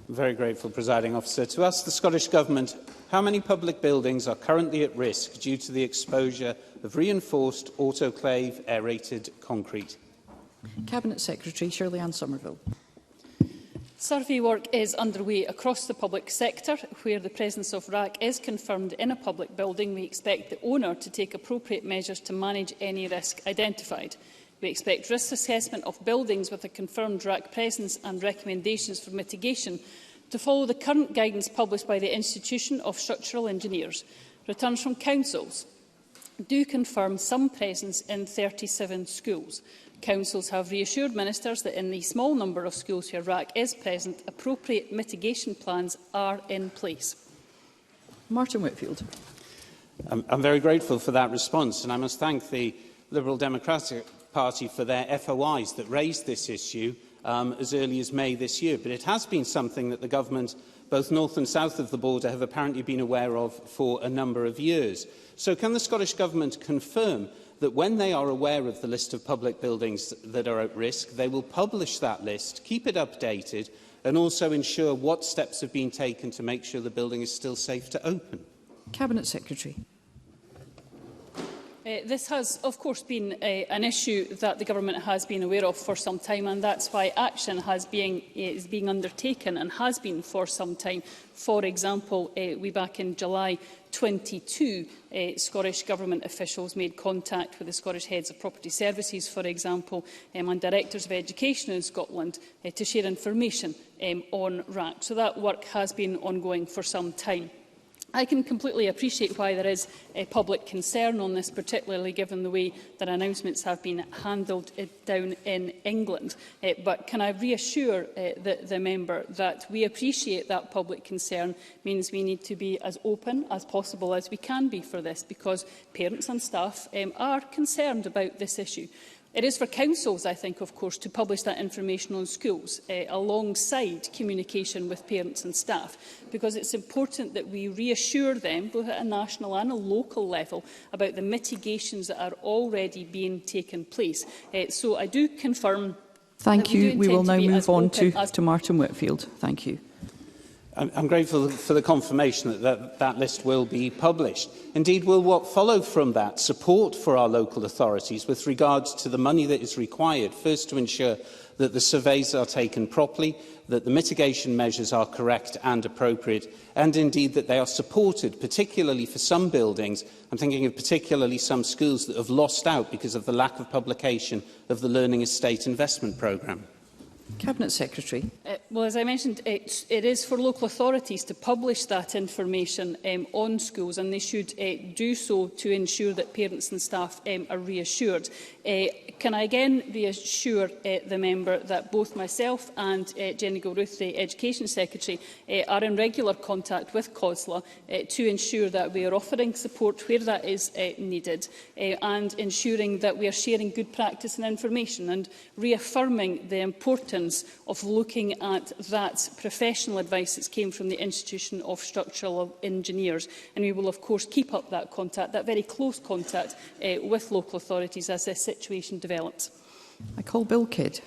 I'm very grateful, Presiding Officer. To ask the Scottish Government how many public buildings are currently at risk due to the exposure of reinforced autoclave aerated concrete. Cabinet Secretary Shirley-Anne Somerville. Survey work is underway across the public sector. Where the presence of Raac is confirmed in a public building, we expect the owner to take appropriate measures to manage any risk identified. We expect risk assessment of buildings with a confirmed Raac presence and recommendations for mitigation to follow the current guidance published by the Institution of Structural Engineers. Returns from councils do confirm some presence in 37 schools. Councils have reassured ministers that in the small number of schools where Raac is present, appropriate mitigation plans are in place. Martin Whitfield. I'm very grateful for that response, and I must thank the Liberal Democratic Party for their FOIs that raised this issue as early as May this year. But it has been something that the government, both north and south of the border, have apparently been aware of for a number of years. So can the Scottish Government confirm that when they are aware of the list of public buildings that are at risk, they will publish that list, keep it updated, and also ensure what steps have been taken to make sure the building is still safe to open? Cabinet Secretary. This has, of course, been an issue that the Government has been aware of for some time, and that's why action is being undertaken and has been for some time. For example, back in July 22, Scottish Government officials made contact with the Scottish Heads of Property Services, for example, and Directors of Education in Scotland to share information on Raac. So that work has been ongoing for some time. I can completely appreciate why there is a public concern on this, particularly given the way that announcements have been handled down in England. But can I reassure the member that we appreciate that public concern means we need to be as open as possible as we can be for this, because parents and staff are concerned about this issue. It is for councils, I think, of course, to publish that information on schools alongside communication with parents and staff, because it's important that we reassure them, both at a national and a local level, about the mitigations that are already being taken place. So I do confirm. Thank you. We will now move on to Martin Whitfield. Thank you. I'm grateful for the confirmation that list will be published. Indeed, will what follow from that support for our local authorities with regards to the money that is required, first to ensure that the surveys are taken properly, that the mitigation measures are correct and appropriate, and indeed that they are supported, particularly for some buildings. I'm thinking of particularly some schools that have lost out because of the lack of publication of the Learning Estate Investment Programme. Cabinet Secretary. Well, as I mentioned, it is for local authorities to publish that information on schools, and they should do so to ensure that parents and staff are reassured. Can I again reassure the member that both myself and Jenny Gilruth, the Education Secretary, are in regular contact with COSLA to ensure that we are offering support where that is needed and ensuring that we are sharing good practice and information and reaffirming the importance of looking at that professional advice that came from the Institution of Structural Engineers. And we will, of course, keep up that contact, that very close contact with local authorities as this situation develops. I call Bill Kidd.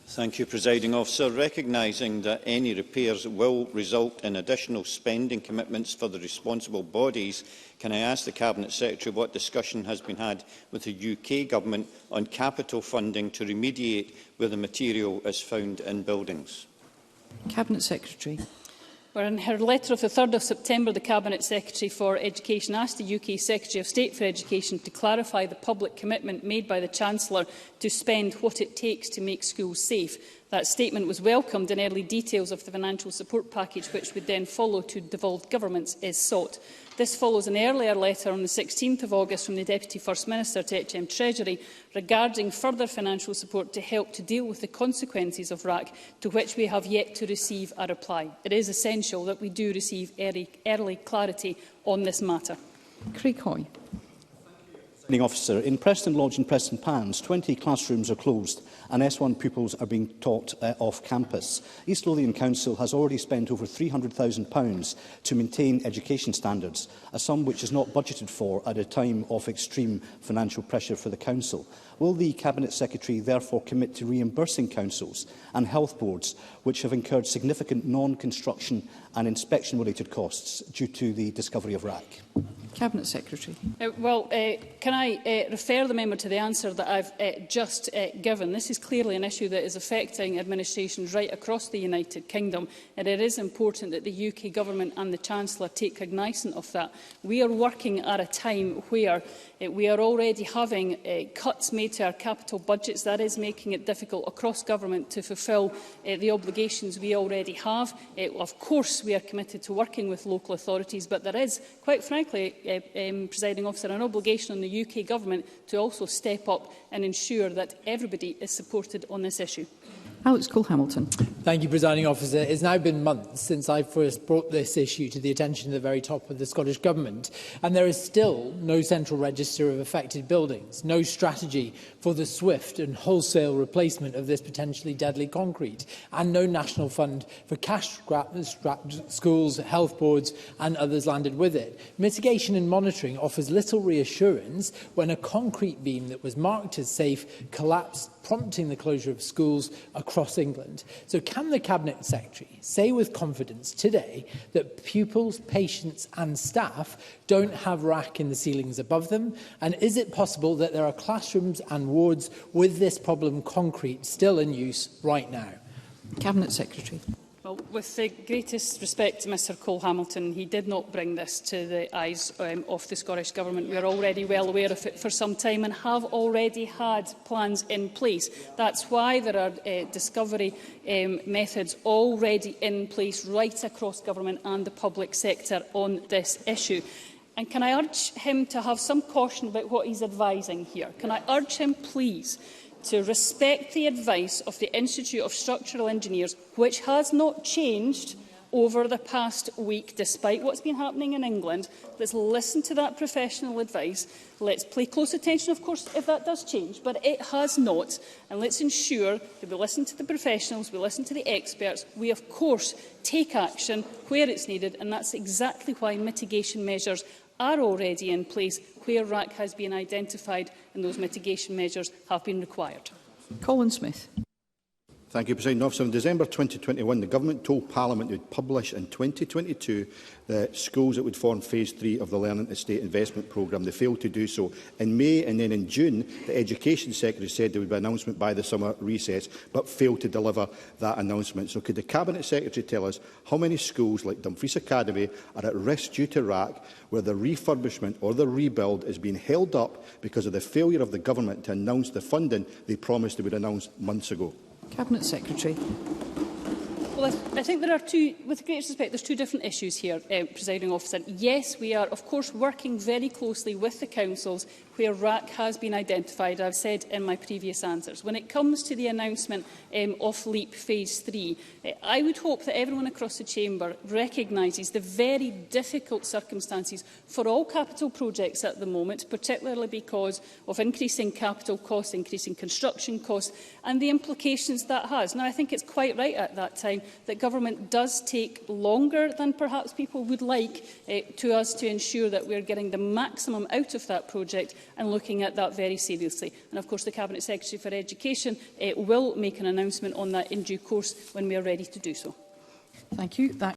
Thank you, Presiding Officer. Recognising that any repairs will result in additional spending commitments for the responsible bodies, can I ask the Cabinet Secretary what discussion has been had with the UK Government on capital funding to remediate where the material is found in buildings? Cabinet Secretary. Well, in her letter of the 3rd of September, the Cabinet Secretary for Education asked the UK Secretary of State for Education to clarify the public commitment made by the Chancellor to spend what it takes to make schools safe. That statement was welcomed, and early details of the financial support package, which would then follow to devolved governments, is sought. This follows an earlier letter on the 16th of August from the Deputy First Minister to HM Treasury regarding further financial support to help to deal with the consequences of Raac, to which we have yet to receive a reply. It is essential that we do receive early clarity on this matter. Craig Hoy. Officer, in Preston Lodge and Preston Pans, 20 classrooms are closed and S1 pupils are being taught off campus. East Lothian Council has already spent over £300,000 to maintain education standards, a sum which is not budgeted for at a time of extreme financial pressure for the Council. Will the Cabinet Secretary therefore commit to reimbursing councils and health boards which have incurred significant non-construction and inspection-related costs due to the discovery of Raac? Cabinet Secretary. Can I refer the member to the answer that I've just given? This is clearly an issue that is affecting administrations right across the United Kingdom, and it is important that the UK Government and the Chancellor take cognizance of that. We are working at a time where we are already having cuts made to our capital budgets. That is making it difficult across government to fulfil the obligations we already have. Of course, we are committed to working with local authorities, but there is, quite frankly, Presiding Officer, an obligation on the UK Government to also step up and ensure that everybody is supported on this issue. Alex Cole-Hamilton. Thank you, Presiding Officer. It's now been months since I first brought this issue to the attention of the very top of the Scottish Government, and there is still no central register of affected buildings, no strategy for the swift and wholesale replacement of this potentially deadly concrete, and no national fund for cash-strapped schools, health boards and others landed with it. Mitigation and monitoring offers little reassurance when a concrete beam that was marked as safe collapsed, prompting the closure of schools across England. So can the Cabinet Secretary say with confidence today that pupils, patients and staff don't have Raac in the ceilings above them? And is it possible that there are classrooms and wards with this problem concrete still in use right now? Cabinet Secretary. Well, with the greatest respect to Mr Cole-Hamilton, he did not bring this to the eyes of the Scottish Government. We are already well aware of it for some time and have already had plans in place. That's why there are discovery methods already in place right across government and the public sector on this issue. And can I urge him to have some caution about what he's advising here? Can I urge him, please, to respect the advice of the Institute of Structural Engineers, which has not changed over the past week, despite what's been happening in England. Let's listen to that professional advice. Let's pay close attention, of course, if that does change, but it has not. And let's ensure that we listen to the professionals, we listen to the experts. We, of course, take action where it's needed, and that's exactly why mitigation measures are already in place where Raac has been identified and those mitigation measures have been required. Colin Smith. Thank you, President Officer. In December 2021, the Government told Parliament it would publish in 2022 the schools that would form Phase 3 of the Learning Estate Investment Programme. They failed to do so. In May and then in June, the Education Secretary said there would be an announcement by the summer recess, but failed to deliver that announcement. So could the Cabinet Secretary tell us how many schools like Dumfries Academy are at risk due to Raac, where the refurbishment or the rebuild is being held up because of the failure of the Government to announce the funding they promised they would announce months ago? Cabinet Secretary. Well, I think there are two, with the greatest respect, there's two different issues here, Presiding Officer. Yes, we are, of course, working very closely with the councils where Raac has been identified, I've said in my previous answers. When it comes to the announcement of LEAP Phase 3, I would hope that everyone across the Chamber recognises the very difficult circumstances for all capital projects at the moment, particularly because of increasing capital costs, increasing construction costs, and the implications that has. Now, I think it's quite right at that time that government does take longer than perhaps people would like to us to ensure that we're getting the maximum out of that project and looking at that very seriously. And of course the Cabinet Secretary for Education will make an announcement on that in due course when we are ready to do so. Thank you. That